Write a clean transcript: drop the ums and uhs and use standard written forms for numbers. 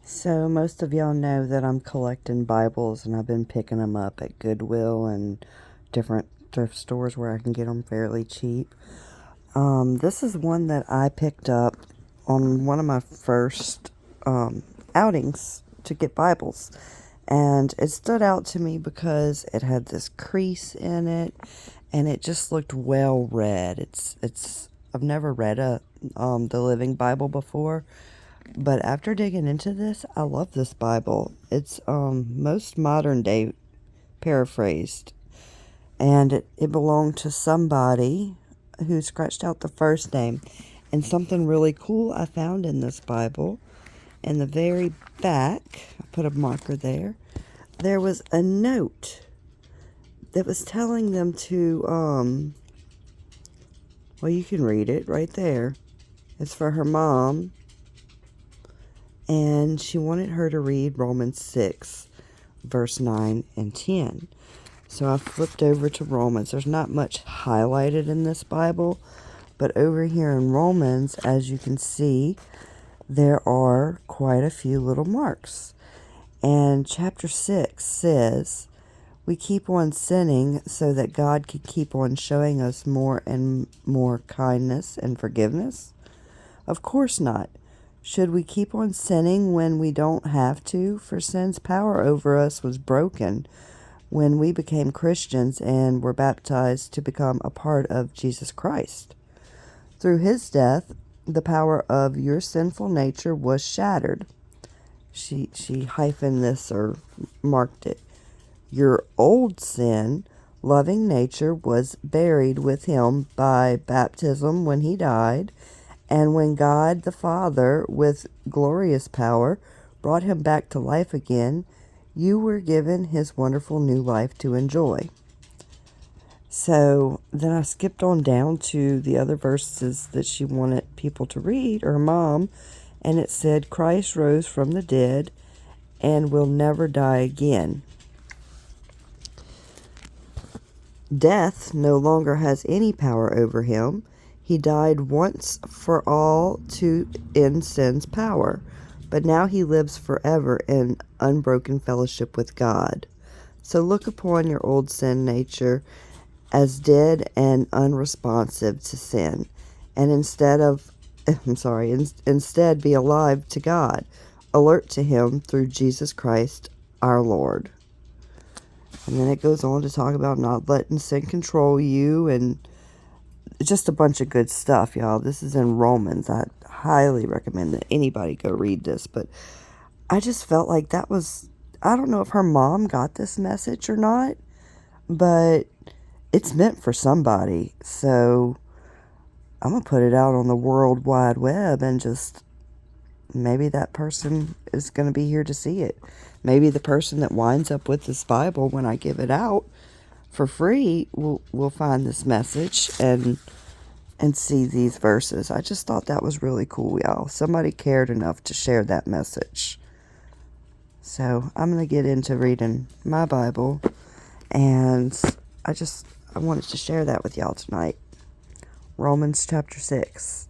So most of y'all know that I'm collecting Bibles, and I've been picking them up at Goodwill and different thrift stores where I can get them fairly cheap. This is one that I picked up on one of my first outings to get Bibles. And it stood out to me because it had this crease in it, and it just looked well read. I've never read the Living Bible before, but after digging into this, I love this Bible. It's most modern day paraphrased, and it belonged to somebody who scratched out the first name. And something really cool I found in this Bible, in the very back, I put a marker there, there was a note that was telling them to, well, you can read it right there. It's for her mom, and she wanted her to read Romans 6, verse 9 and 10. So I flipped over to Romans. There's not much highlighted in this Bible, but over here in Romans, as you can see, there are quite a few little marks. And chapter 6 says, we keep on sinning so that God could keep on showing us more and more kindness and forgiveness? Of course not. Should we keep on sinning when we don't have to? For sin's power over us was broken when we became Christians and were baptized to become a part of Jesus Christ. Through his death, the power of your sinful nature was shattered. She hyphened this or marked it. Your old sin, loving nature was buried with him by baptism when he died, and when God the Father, with glorious power, brought him back to life again, you were given his wonderful new life to enjoy. So then I skipped on down to the other verses that she wanted people to read, her mom, and it said, Christ rose from the dead and will never die again. Death no longer has any power over him. He died once for all to end sin's power, but now he lives forever in unbroken fellowship with God. So look upon your old sin nature as dead and unresponsive to sin, and instead be alive to God, alert to him through Jesus Christ our Lord. And then it goes on to talk about not letting sin control you, and just a bunch of good stuff, y'all. This is in Romans. I highly recommend that anybody go read this, but I just felt like that was, I don't know if her mom got this message or not, but it's meant for somebody. So I'm going to put it out on the World Wide Web, and just maybe that person is going to be here to see it. Maybe the person that winds up with this Bible when I give it out for free will find this message and see these verses. I just thought that was really cool, y'all. Somebody cared enough to share that message. So I'm going to get into reading my Bible, and I wanted to share that with y'all tonight. Romans chapter 6.